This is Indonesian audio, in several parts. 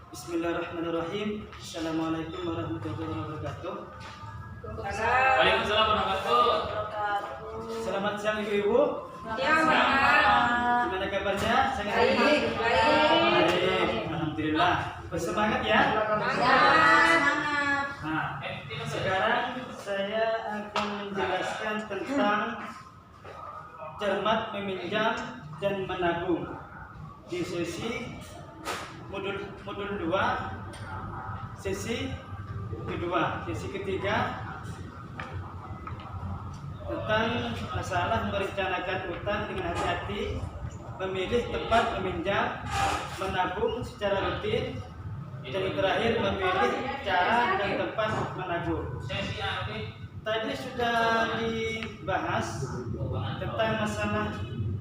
Bismillahirrahmanirrahim. Assalamualaikum warahmatullahi wabarakatuh. Waalaikumsalam warahmatullahi wabarakatuh. Selamat siang ibu-ibu. Siang. Gimana kabarnya? Baik. Baik. Alhamdulillah. Bersemangat ya. Semangat. Nah, sekarang saya akan menjelaskan tentang cermat meminjam dan menabung di sesi modul 2, sesi kedua. Sesi ketiga tentang masalah merencanakan utang dengan hati-hati, memilih tempat meminjam, menabung secara rutin, dan yang terakhir memilih cara dan tempat menabung. Tadi sudah dibahas tentang masalah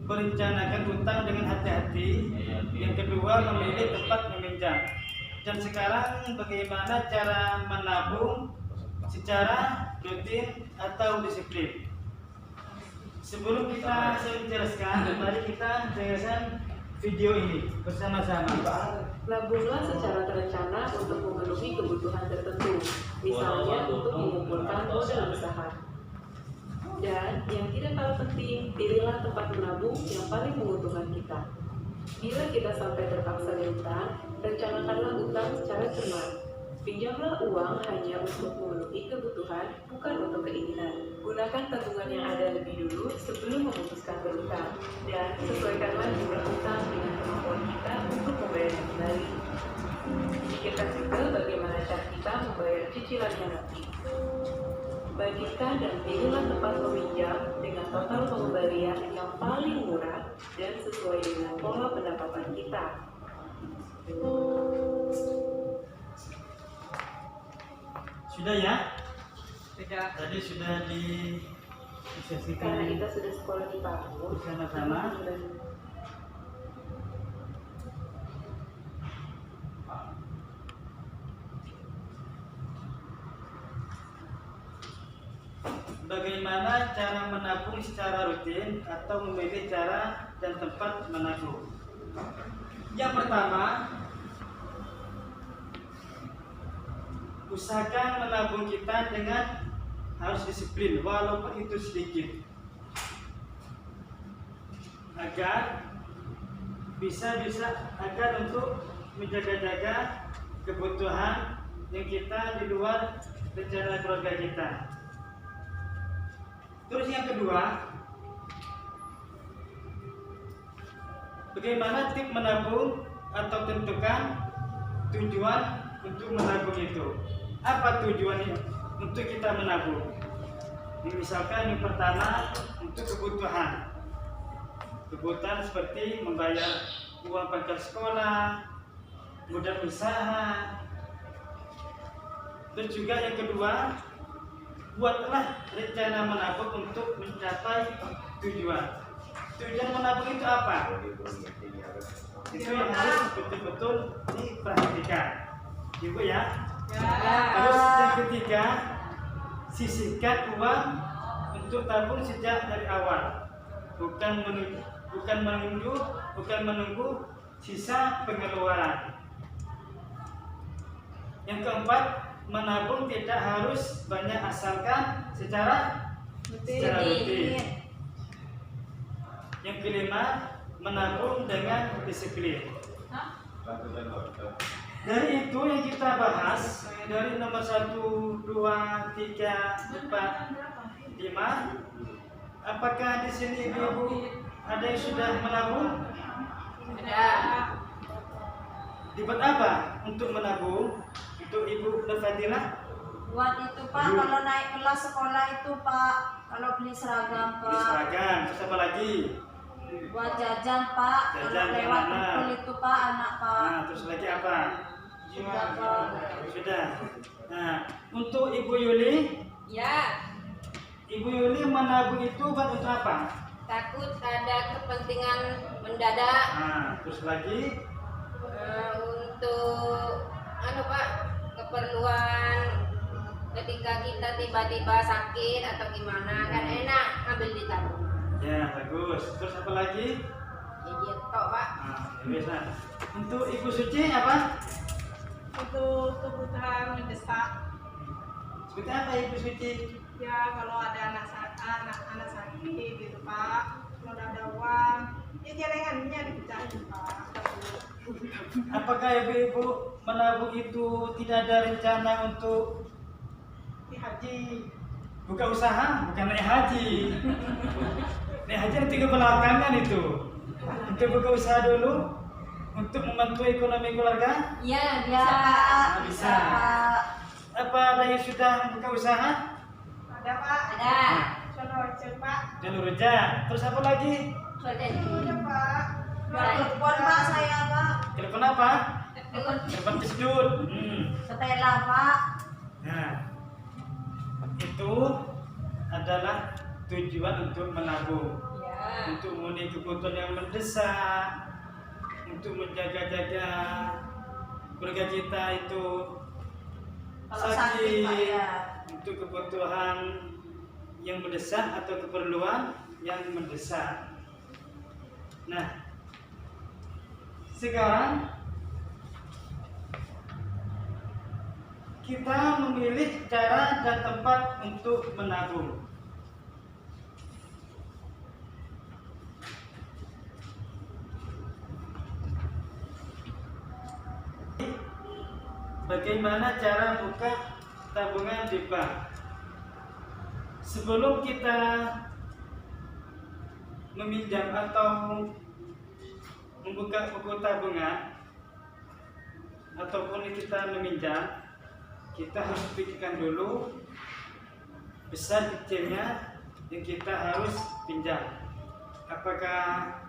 merencanakan utang dengan hati-hati, yang kedua memilih tempat meminjam, dan sekarang bagaimana cara menabung secara rutin atau disiplin. Sebelum saya menjelaskan, mari kita dengarkan video ini bersama-sama. Nabunglah secara terencana untuk memenuhi kebutuhan tertentu, misalnya untuk mengumpulkan modal usaha. Dan yang tidak kalah penting, pilihlah tempat menabung yang paling menguntungkan kita. Bila kita sampai terpaksa berutang, rencanakanlah utang secara cermat. Pinjamlah uang hanya untuk memenuhi kebutuhan, bukan untuk keinginan. Gunakan tabungan yang ada lebih dulu sebelum memutuskan berutang, dan sesuaikanlah jumlah utang dengan kemampuan kita untuk membayarnya kembali. Pikirkan juga bagaimana cara kita membayar cicilannya nanti. Bagikan dan pilihlah tempat meminjam dengan total pengembalian yang paling murah dan sesuai dengan pola pendapatan kita. Sudah ya? Sudah. Tadi sudah Karena disesikan kita sudah sekolah di PAUD, bersama-sama. Bagaimana cara menabung secara rutin atau memilih cara dan tempat menabung. Yang pertama, usahakan menabung kita dengan harus disiplin walaupun itu sedikit, agar agar untuk menjaga-jaga kebutuhan yang kita di luar rencana keluarga kita. Terus yang kedua, bagaimana tip menabung atau tentukan tujuan untuk menabung itu. Apa tujuannya untuk kita menabung? Misalkan yang pertama untuk kebutuhan seperti membayar uang pangkal sekolah, modal usaha. Terus juga yang kedua, buatlah rencana menabung untuk mencapai tujuan. Tujuan menabung itu apa? Itu yang harus betul-betul diperhatikan, Ibu ya. Terus yang ketiga, sisihkan uang untuk tabung sejak dari awal, bukan menunggu sisa pengeluaran. Yang keempat, menabung tidak harus banyak asalkan secara rutin. Yang kelima, menabung dengan disiplin. Dari itu yang kita bahas, dari nomor 1, 2, 3, 4, 5. Apakah di sini ibu-ibu ada yang sudah menabung? Ada. Dibuat apa untuk menabung? Untuk Ibu Nur Fadilah? Buat itu Pak, kalau naik kelas sekolah itu Pak, kalau beli seragam Beli Pak, seragam, terus apa lagi? buat jajan Pak, Jajan kalau lewat anak. kumpul itu Pak, anak Pak. Nah, terus lagi apa? Sudah Pak. Sudah. Nah, untuk Ibu Yuli, Ya, Ibu Yuli menabung itu buat untuk apa? takut ada kepentingan mendadak. Nah, terus lagi? Untuk Pak, keperluan ketika kita tiba-tiba sakit atau gimana, kan enak ambil di tabungan. Ya, bagus. Terus apa lagi? Ya gitu Pak. Nah, ya, bisa. Untuk Ibu Suci apa? untuk kebutuhan mendesak. Seperti apa Ibu Suci? Ya kalau ada anak sakit gitu Pak, kalau ada uang, ya jelengannya dipecahin Pak. Apakah ibu-ibu menabung itu tidak ada rencana untuk Di haji. buka usaha? Bukan naik haji. Naik haji nanti ke belakangan itu. Untuk buka usaha dulu untuk membantu ekonomi keluarga. Iya, Ya, bisa Pak. Pak. Bisa. Pak. Apa ada yang sudah buka usaha? Ada Pak. Ada. Jalur Pak. Jalur rejak. Terus apa lagi? Sudah. Ada Pak. Telepon Pak saya Pak. Telepon apa? Telepon kesdut. Stella Pak. Nah, itu adalah tujuan untuk menabung, Ya. untuk memenuhi kebutuhan yang mendesak, untuk menjaga-jaga keluarga kita itu Kalau sakit Pak ya. untuk kebutuhan yang mendesak atau keperluan yang mendesak. Nah, sekarang kita memilih cara dan tempat untuk menabung. Bagaimana cara buka tabungan di bank? Sebelum kita meminjam atau membuka buku tabungan ataupun kita meminjam, kita harus pikirkan dulu besar kecilnya yang kita harus pinjam. Apakah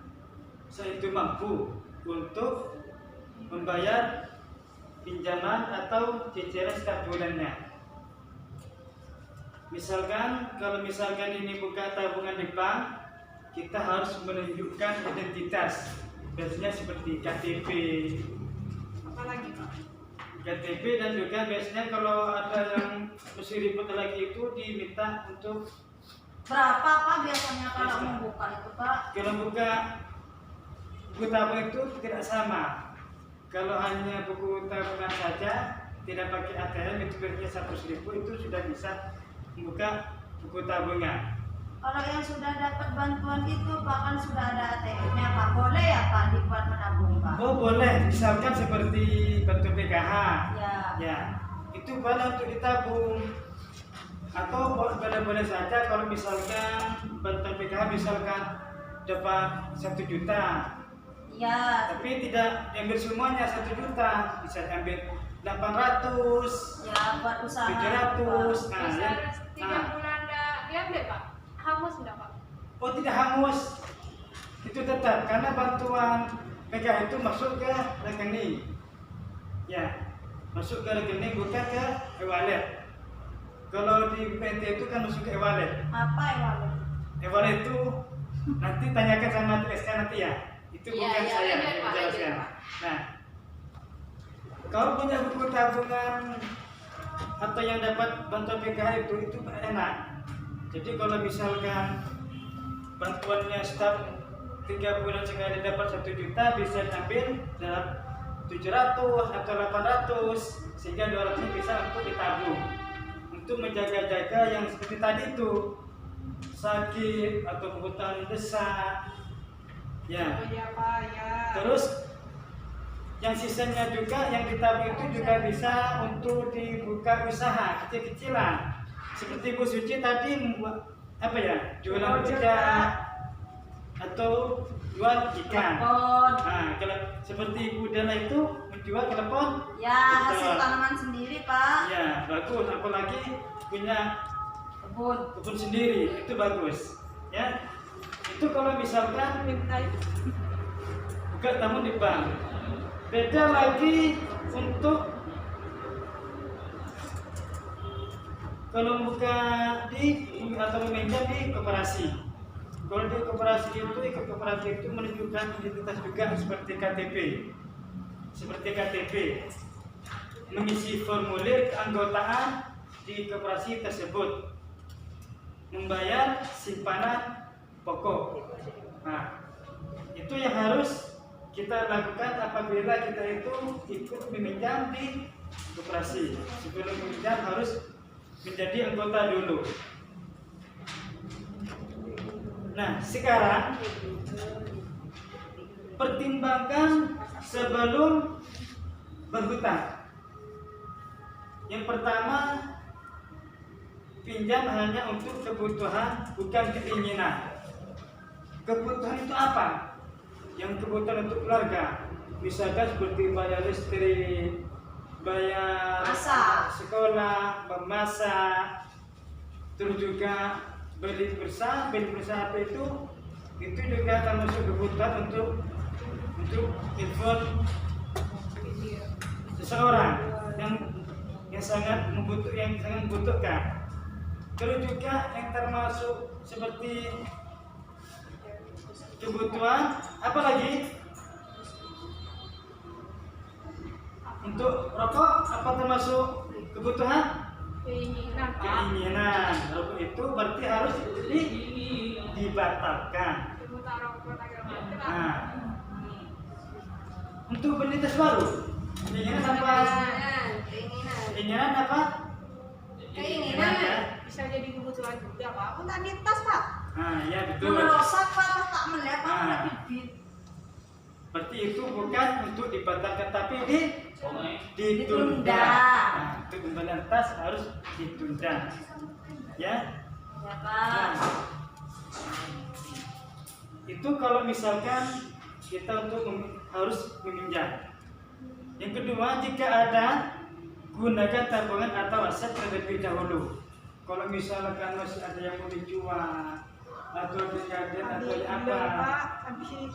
saya itu mampu untuk membayar pinjaman atau cicilan setiap bulannya? Kalau misalkan ini buka tabungan di bank, kita harus menunjukkan identitas. Biasanya seperti KTP, Apa lagi Pak? KTP, dan juga biasanya kalau ada yang mesti ribut lagi itu diminta untuk Berapa Pak biasanya kalau membuka itu Pak? kalau buka buku tabungan itu tidak sama. Kalau hanya buku tabungan saja, tidak pakai ATM, itu biasanya 100.000 itu sudah bisa membuka buku tabungan. Kalau yang sudah dapat bantuan itu Pak kan sudah ada ATM-nya Pak. Boleh ya Pak dibuat menabung Pak? Oh boleh, misalkan seperti bantu PKH, Ya. itu boleh untuk ditabung. Atau boleh saja kalau misalkan bantuan PKH misalkan dapat 1 juta, Ya. tapi tidak diambil semuanya 1 juta, bisa diambil 800, Ya buat usaha. 700. Pak. Nah, Bisa ya. 3 bulan dah diambil Pak. Hangus enggak Pak? Oh tidak hangus, itu tetap karena bantuan PKH itu masuk ke rekening, ya masuk ke rekening, bukan ke e-wallet. Kalau di PT itu kan masuk ke e-wallet. Apa ya Pak? E-wallet itu nanti tanyakan sama TSK nanti ya. Itu Iya, bukan iya, saya lanjut, yang Pak, menjelaskan. lanjut, Pak. Nah, kalau punya buku tabungan atau yang dapat bantuan PKH itu enak. Jadi kalau misalkan bantuannya setiap 3 bulan sekali dapat 1 juta, bisa diambil dalam 700 atau 800, sehingga 200 bisa untuk ditabung, untuk menjaga-jaga yang seperti tadi itu, sakit atau kebutuhan besar, ya. Oh iya Pak, ya. Terus yang sisanya juga yang ditabung itu juga bisa untuk dibuka usaha kecil-kecilan. Seperti Bu Suci tadi membuat apa ya, jualan rujak atau jual ikan. Telepon. Nah, kalau seperti Ibu Dana itu menjual telepon, Ya hasil betul. tanaman sendiri Pak. Ya bagus. Apalagi punya Kebun. kebun sendiri, itu bagus. Ya, itu kalau misalkan Minta buka tabungan di bank. Beda lagi untuk kalau buka di atau meminjam di koperasi. Kalau di koperasi itu, ikut koperasi itu menunjukkan identitas juga seperti KTP. Seperti KTP. Mengisi formulir keanggotaan di koperasi tersebut. Membayar simpanan pokok. Nah, itu yang harus kita lakukan apabila kita itu ikut meminjam di koperasi. Sebelum meminjam harus menjadi anggota dulu. Nah, sekarang pertimbangkan sebelum berhutang. Yang pertama, pinjam hanya untuk kebutuhan, bukan keinginan. Kebutuhan itu apa? Yang kebutuhan untuk keluarga, misalkan seperti bayar listrik, bayar Masak. sekolah, memasak, terus juga beli pulsa apa itu juga akan masuk kebutuhan untuk telepon seseorang yang sangat membutuhkan. Terus juga yang termasuk seperti kebutuhan apa lagi? Untuk rokok apa termasuk kebutuhan? Keinginan Pak. Keinginan. Rokok itu berarti harus dibatalkan. Kebutuhan rokok agama. Nah, untuk beli tas baru, keinginan apa? Keinginan apa? Keinginan. Ya. Bisa jadi kebutuhan juga Pak. Pun tadi tas Pak. Nah, ya betul. Merosak Pak, tak melihat Pak, Ah. udah bibit. Berarti itu bukan untuk dibatalkan tapi ditunda. Ditunda. Nah, untuk pembelian tas harus ditunda. Ya. Ya Pak. Nah, itu kalau misalkan kita harus meminjam. Yang kedua, jika ada, gunakan tabungan atau aset terlebih dahulu. Kalau misalkan masih ada yang mau dijual atau dijadikan atau apa. Pak, habis ini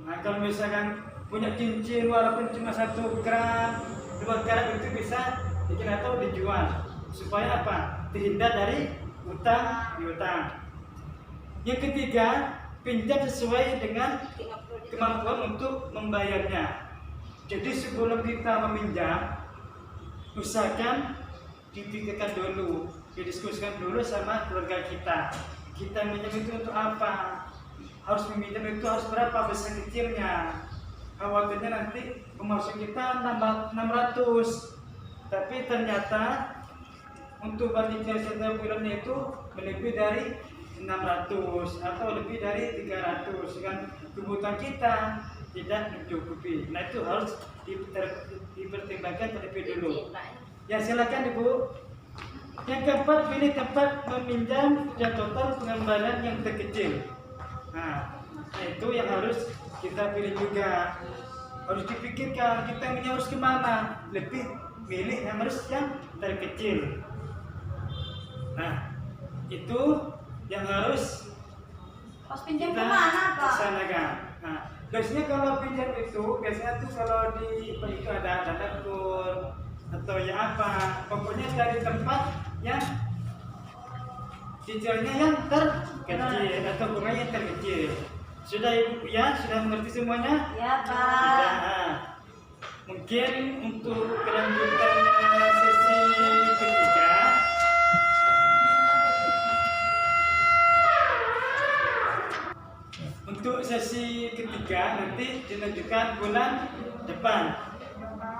Nah, kalau misalkan punya cincin walaupun cuma 1 gram, 2 gram itu bisa bikin atau dijual supaya apa? Terhindar dari utang piutang. Yang ketiga, pinjam sesuai dengan kemampuan untuk membayarnya. Jadi sebelum kita meminjam, usahakan dipikirkan dulu, didiskusikan dulu sama keluarga kita. Kita minjam itu untuk apa? Harus meminjam itu harus berapa besar kecilnya? Khawatirnya nanti pemasukan kita 600, tapi ternyata untuk budget setiap bulannya itu lebih dari 600 atau lebih dari 300 kan kebutuhan kita tidak mencukupi. Nah itu harus dipertimbangkan terlebih dulu. Ya silakan Ibu. Yang keempat, pilih tempat meminjam dan total pengembalian yang terkecil. Nah itu yang harus kita pilih juga. Harus dipikirkan kita ini harus kemana. Lebih pilih yang harus yang terkecil. Nah itu yang harus Pas pinjam kita kemana Pak? laksanakan. Nah, biasanya kalau pinjam itu, biasanya tuh kalau di itu ada dana kur atau ya apa, pokoknya dari tempat yang cicilannya yang terkecil atau bunganya yang terkecil. Sudah Ibu ya, sudah mengerti semuanya? Ya Pak. Sudah. Nah, mungkin untuk kelanjutannya sesi ketiga. Untuk sesi ketiga nanti dilanjutkan bulan depan.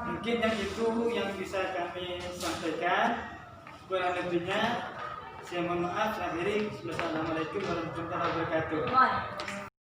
Mungkin yang itu yang bisa kami sampaikan. Kurang lebihnya saya mohon maaf. Akhiri. Wassalamualaikum warahmatullahi wabarakatuh. Mohon.